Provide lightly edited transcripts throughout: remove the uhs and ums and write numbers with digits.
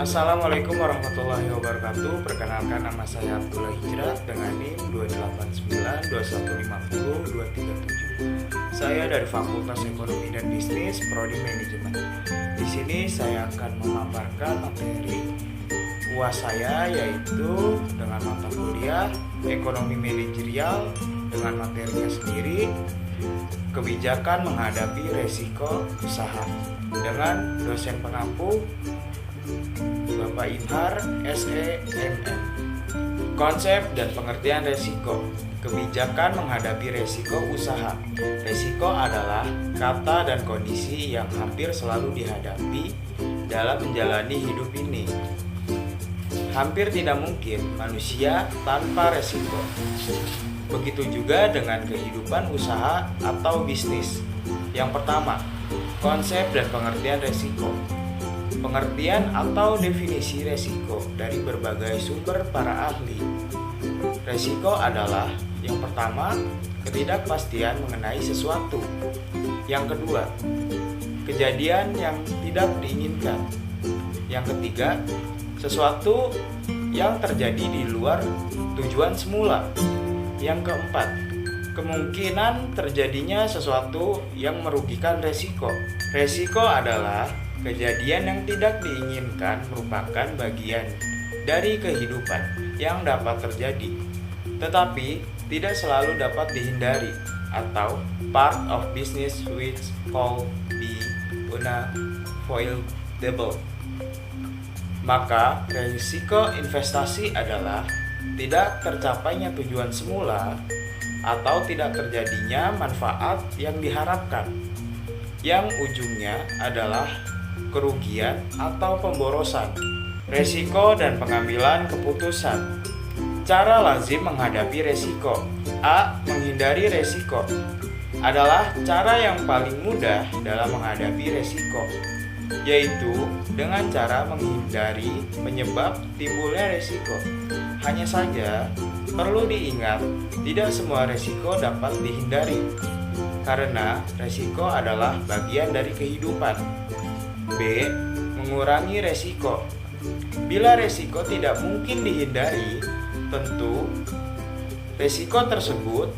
Assalamualaikum warahmatullahi wabarakatuh. Perkenalkan, nama saya Abdullah Hijrat dengan NIM 28921502337. Saya dari Fakultas Ekonomi dan Bisnis, Prodi Manajemen. Di sini saya akan memaparkan materi UAS saya, yaitu dengan mata kuliah Ekonomi Manajerial dengan materinya sendiri, kebijakan menghadapi resiko usaha, dengan dosen pengampu Bapak Inhar SEMM. Konsep dan pengertian resiko. Kebijakan menghadapi resiko usaha. Resiko adalah kata dan kondisi yang hampir selalu dihadapi dalam menjalani hidup ini. Hampir tidak mungkin manusia tanpa resiko. Begitu juga dengan kehidupan usaha atau bisnis. Yang pertama, konsep dan pengertian resiko. Pengertian atau definisi resiko dari berbagai sumber para ahli. Resiko adalah yang pertama, ketidakpastian mengenai sesuatu. Yang kedua, kejadian yang tidak diinginkan. Yang ketiga, sesuatu yang terjadi di luar tujuan semula. Yang keempat, kemungkinan terjadinya sesuatu yang merugikan resiko. Resiko adalah kejadian yang tidak diinginkan, merupakan bagian dari kehidupan yang dapat terjadi, tetapi tidak selalu dapat dihindari, atau part of business which can be unavoidable. Maka risiko investasi adalah tidak tercapainya tujuan semula atau tidak terjadinya manfaat yang diharapkan, yang ujungnya adalah kerugian atau pemborosan. Resiko dan pengambilan keputusan. Cara lazim menghadapi resiko. A. Menghindari resiko adalah cara yang paling mudah dalam menghadapi resiko, yaitu dengan cara menghindari penyebab timbulnya resiko. Hanya saja perlu diingat, tidak semua resiko dapat dihindari, karena resiko adalah bagian dari kehidupan. B. Mengurangi resiko. Bila resiko tidak mungkin dihindari, tentu resiko tersebut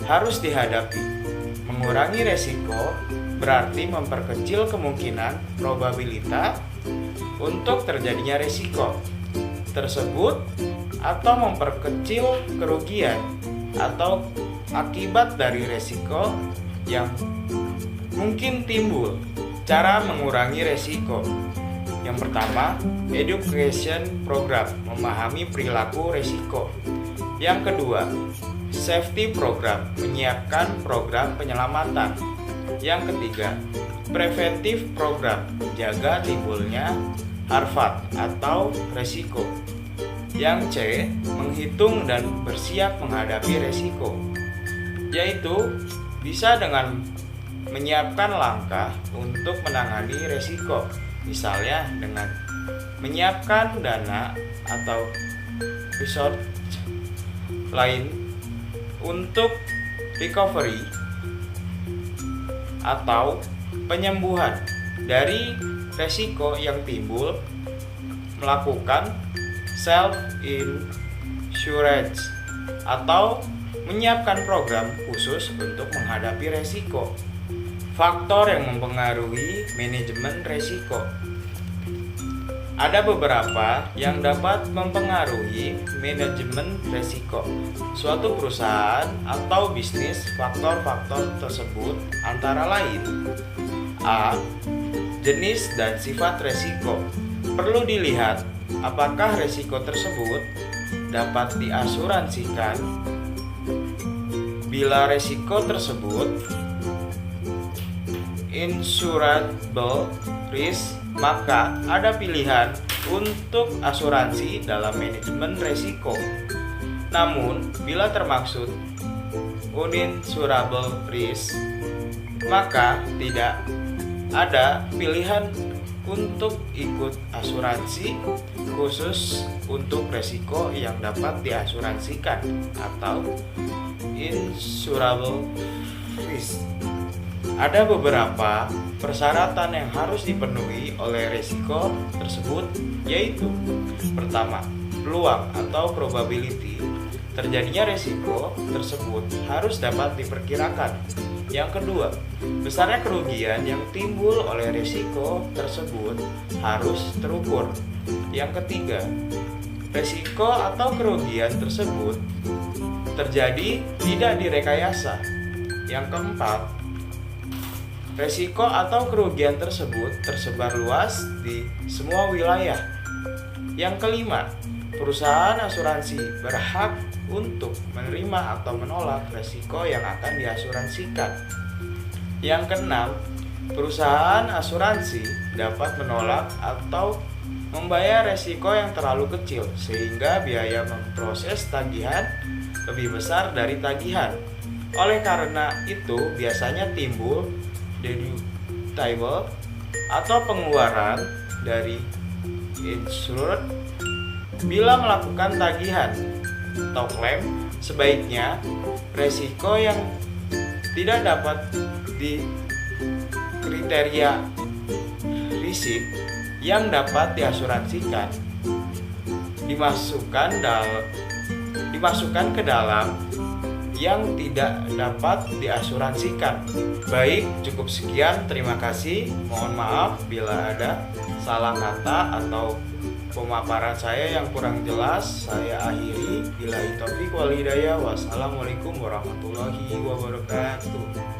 harus dihadapi. Mengurangi resiko berarti memperkecil kemungkinan probabilitas untuk terjadinya resiko tersebut atau memperkecil kerugian atau akibat dari resiko yang mungkin timbul. Cara mengurangi resiko. Yang pertama, education program, memahami perilaku resiko. Yang kedua, safety program, menyiapkan program penyelamatan. Yang ketiga, preventive program, menjaga timbulnya harfat atau resiko. Yang C, menghitung dan bersiap menghadapi resiko, yaitu bisa dengan menyiapkan langkah untuk menangani resiko, misalnya dengan menyiapkan dana atau resource lain untuk recovery atau penyembuhan dari resiko yang timbul, melakukan self insurance atau menyiapkan program khusus untuk menghadapi resiko. Faktor yang mempengaruhi manajemen resiko. Ada beberapa yang dapat mempengaruhi manajemen resiko suatu perusahaan atau bisnis. Faktor-faktor tersebut antara lain: A. Jenis dan sifat resiko. Perlu dilihat apakah resiko tersebut dapat diasuransikan. Bila resiko tersebut insurable risk, maka ada pilihan untuk asuransi dalam manajemen resiko. Namun, bila termaksud uninsurable risk, maka tidak ada pilihan untuk ikut asuransi khusus untuk resiko yang dapat diasuransikan atau insurable risk. Ada beberapa persyaratan yang harus dipenuhi oleh resiko tersebut, yaitu pertama, peluang atau probability terjadinya resiko tersebut harus dapat diperkirakan. Yang kedua, besarnya kerugian yang timbul oleh resiko tersebut harus terukur. Yang ketiga, resiko atau kerugian tersebut terjadi tidak direkayasa. Yang keempat, resiko atau kerugian tersebut tersebar luas di semua wilayah. Yang kelima, perusahaan asuransi berhak untuk menerima atau menolak resiko yang akan diasuransikan. Yang keenam, perusahaan asuransi dapat menolak atau membayar resiko yang terlalu kecil sehingga biaya memproses tagihan lebih besar dari tagihan. Oleh karena itu, biasanya timbul deductible atau pengeluaran dari insured bila melakukan tagihan atau klaim. Sebaiknya resiko yang tidak dapat dikriteria risik yang dapat diasuransikan dimasukkan ke dalam yang tidak dapat diasuransikan. Baik, cukup sekian. Terima kasih. Mohon maaf bila ada salah kata atau pemaparan saya yang kurang jelas. Saya akhiri. Billahi taufiq wal hidayah. Wassalamualaikum warahmatullahi wabarakatuh.